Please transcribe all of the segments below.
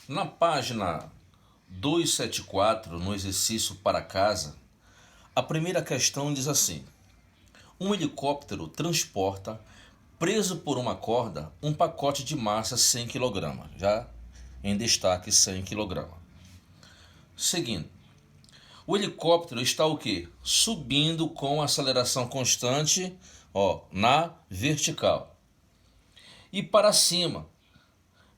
Na página 274, no exercício para casa, a primeira questão diz assim: um helicóptero transporta, preso por uma corda, um pacote de massa 100 kg, já em destaque 100 kg. Seguindo, o helicóptero está o quê? Subindo com aceleração constante, na vertical. E para cima,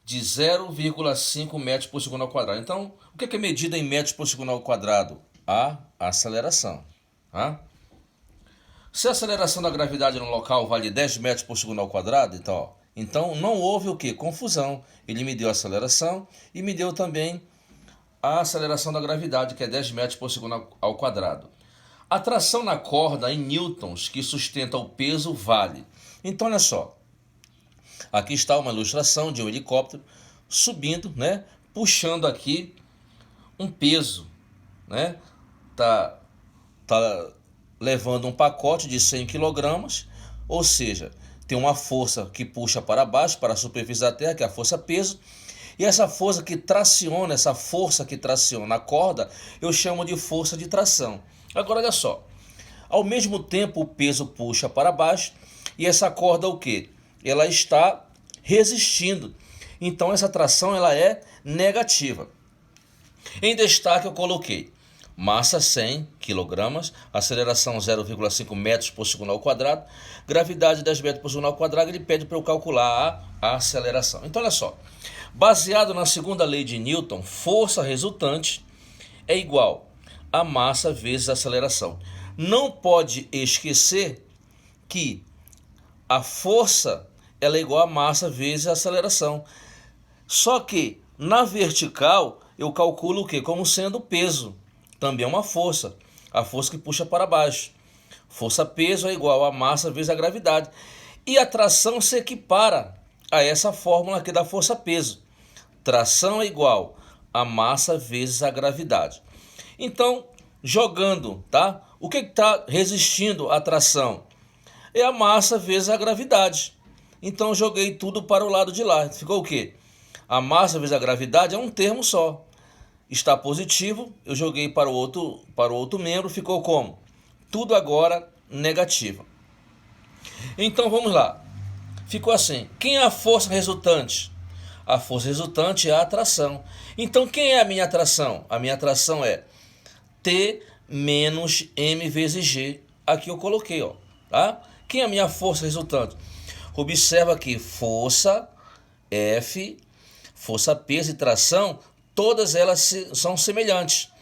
de 0,5 metros por segundo ao quadrado. Então, o que é medida em metros por segundo ao quadrado? A aceleração. Tá? Se a aceleração da gravidade no local vale 10 metros por segundo ao quadrado, então não houve o que? Confusão. Ele me deu a aceleração e me deu também a aceleração da gravidade, que é 10 metros por segundo ao quadrado. A tração na corda em newtons que sustenta o peso vale. Então, olha só. Aqui está uma ilustração de um helicóptero subindo, né? Puxando aqui um peso, né? Tá levando um pacote de 100 kg, ou seja, tem uma força que puxa para baixo, para a superfície da Terra, que é a força peso, e essa força que traciona a corda, eu chamo de força de tração. Agora olha só, ao mesmo tempo o peso puxa para baixo e essa corda o quê? Ela está resistindo. Então essa tração ela é negativa. Em destaque eu coloquei massa 100 kg, aceleração 0,5 metros por segundo ao quadrado, gravidade 10 metros por segundo ao quadrado. Ele pede para eu calcular a aceleração. Então olha só, baseado na segunda lei de Newton, força resultante é igual a massa vezes a aceleração. Não pode esquecer que a força ela é igual a massa vezes a aceleração. Só que na vertical eu calculo o quê? Como sendo peso. Também é uma força. A força que puxa para baixo. Força-peso é igual a massa vezes a gravidade. E a tração se equipara a essa fórmula aqui da força-peso. Tração é igual a massa vezes a gravidade. Então, jogando, tá? O que está resistindo à tração? É a massa vezes a gravidade. Então joguei tudo para o lado de lá. Ficou o quê? A massa vezes a gravidade é um termo só. Está positivo, eu joguei para o outro membro, ficou como? Tudo agora negativo. Então vamos lá. Ficou assim. Quem é a força resultante? A força resultante é a atração. Então quem é a minha atração? A minha atração é T menos M vezes G. Aqui eu coloquei, tá? Quem é a minha força resultante? Observa aqui, força F, força peso e tração, todas elas são semelhantes.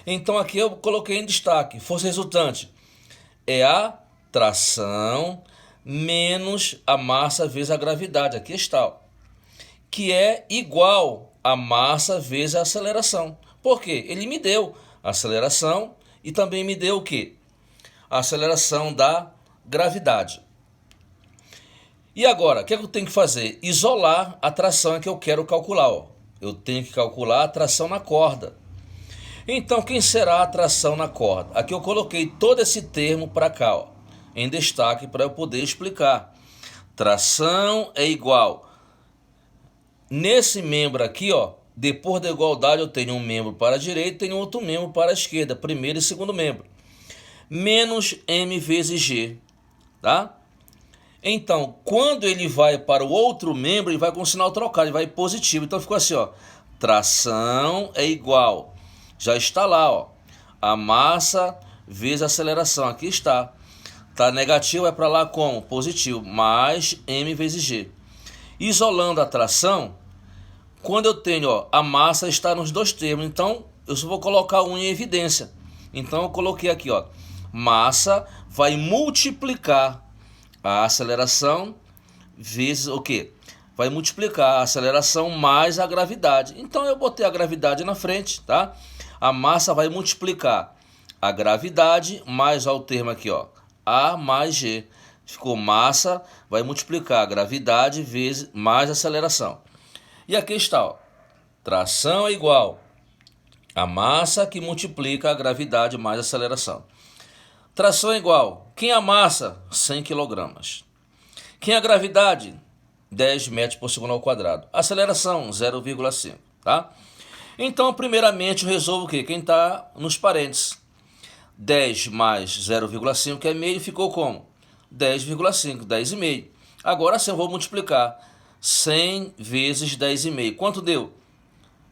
Então aqui eu coloquei em destaque, força resultante é a tração menos a massa vezes a gravidade, aqui está, que é igual a massa vezes a aceleração. Por quê? Ele me deu a aceleração e também me deu o quê? A aceleração da gravidade. E agora, o que eu tenho que fazer? Isolar a tração que eu quero calcular. Eu tenho que calcular a tração na corda. Então, quem será a tração na corda? Aqui eu coloquei todo esse termo para cá, em destaque para eu poder explicar. Tração é igual. Nesse membro aqui, depois da igualdade eu tenho um membro para a direita e tenho outro membro para a esquerda, primeiro e segundo membro. Menos M vezes G, tá? Então, quando ele vai para o outro membro, ele vai com o sinal trocado, ele vai positivo. Então ficou assim, tração é igual, já está lá, a massa vezes a aceleração, aqui está. Tá negativo, é para lá como? Positivo, mais M vezes G. Isolando a tração, quando eu tenho, a massa está nos dois termos, então eu só vou colocar um em evidência. Então eu coloquei aqui, massa vai multiplicar a aceleração vezes o quê? Vai multiplicar a aceleração mais a gravidade. Então eu botei a gravidade na frente, tá? A massa vai multiplicar a gravidade mais o termo aqui, A mais G. Ficou massa, vai multiplicar a gravidade vezes mais a aceleração. E aqui está, tração é igual a massa que multiplica a gravidade mais a aceleração. Tração é igual. Quem é a massa? 100 kg. Quem é a gravidade? 10 metros por segundo ao quadrado. Aceleração, 0,5. tá? Então, primeiramente, eu resolvo o quê? Quem está nos parênteses. 10 mais 0,5 que é meio, ficou como? 10,5, 10,5. Agora sim eu vou multiplicar 100 vezes 10,5. Quanto deu?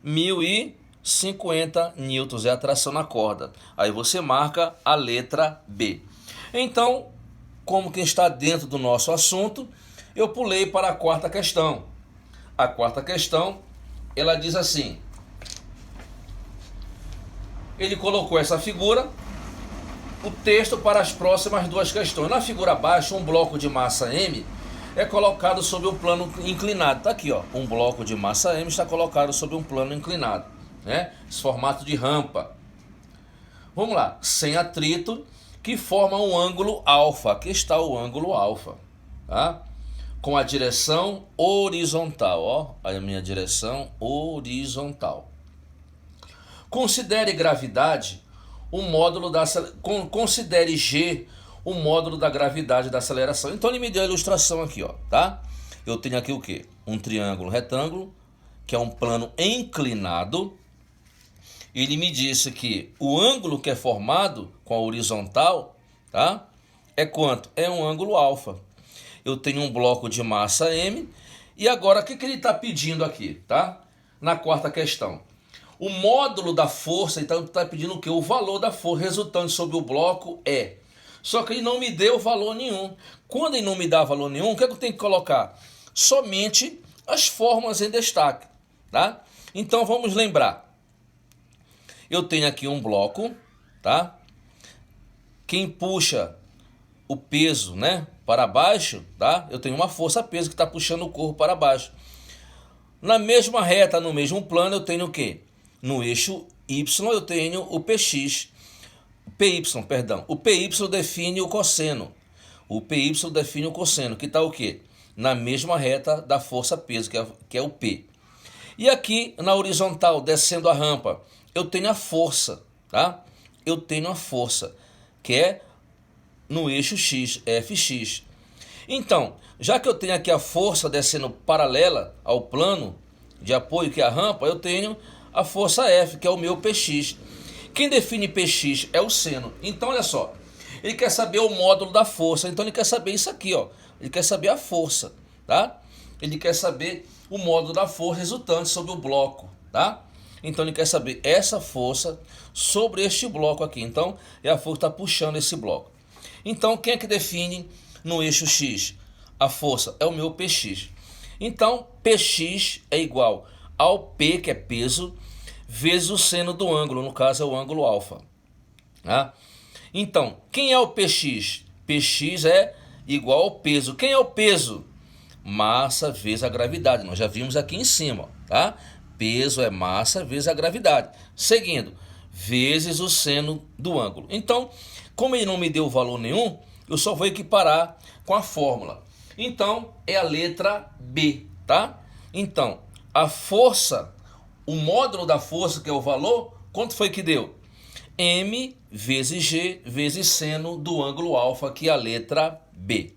1.050 newtons é a tração na corda. Aí você marca a letra B. Então, como quem está dentro do nosso assunto, eu pulei para a quarta questão. A quarta questão, ela diz assim: ele colocou essa figura, o texto para as próximas duas questões. Na figura abaixo, um bloco de massa M é colocado sobre um plano inclinado. Está aqui, ó, um bloco de massa M está colocado sobre um plano inclinado, né? Esse formato de rampa. Vamos lá, sem atrito, que forma um ângulo alfa. Aqui está o ângulo alfa, tá? Com a direção horizontal, ó, a minha direção horizontal. Considere gravidade o módulo da considere G o módulo da gravidade da aceleração. Então ele me deu a ilustração aqui, ó, tá? Eu tenho aqui o quê? Um triângulo retângulo, que é um plano inclinado. Ele me disse que o ângulo que é formado com a horizontal, tá? É quanto? É um ângulo alfa. Eu tenho um bloco de massa M. E agora, o que ele está pedindo aqui, tá? Na quarta questão. O módulo da força, então está pedindo o quê? O valor da força resultante sobre o bloco é. Só que ele não me deu valor nenhum. Quando ele não me dá valor nenhum, o que eu tenho que colocar? Somente as fórmulas em destaque, tá? Então vamos lembrar. Eu tenho aqui um bloco, tá? Quem puxa o peso, né, para baixo, tá? Eu tenho uma força-peso que está puxando o corpo para baixo. Na mesma reta, no mesmo plano, eu tenho o quê? No eixo Y eu tenho o PX, PY, perdão. O PY define o cosseno. O PY define o cosseno, que está o quê? Na mesma reta da força-peso, que é o P. E aqui na horizontal, descendo a rampa, eu tenho a força, tá? Eu tenho a força, que é no eixo X, FX. Então, já que eu tenho aqui a força descendo paralela ao plano de apoio, que é a rampa, eu tenho a força F, que é o meu PX. Quem define PX é o seno. Então, olha só, ele quer saber o módulo da força, então ele quer saber isso aqui, ó. Ele quer saber a força, tá? Ele quer saber o módulo da força resultante sobre o bloco, tá? Então ele quer saber essa força sobre este bloco aqui. Então, é a força que está puxando esse bloco. Então, quem é que define no eixo X? A força é o meu PX. Então, PX é igual ao P, que é peso, vezes o seno do ângulo, no caso é o ângulo alfa. Tá? Então, quem é o PX? PX é igual ao peso. Quem é o peso? Massa vezes a gravidade. Nós já vimos aqui em cima, tá? Peso é massa vezes a gravidade. Seguindo, vezes o seno do ângulo. Então, como ele não me deu valor nenhum, eu só vou equiparar com a fórmula. Então, é a letra B, tá? Então, a força, o módulo da força, que é o valor, quanto foi que deu? M vezes G vezes seno do ângulo alfa, que é a letra B.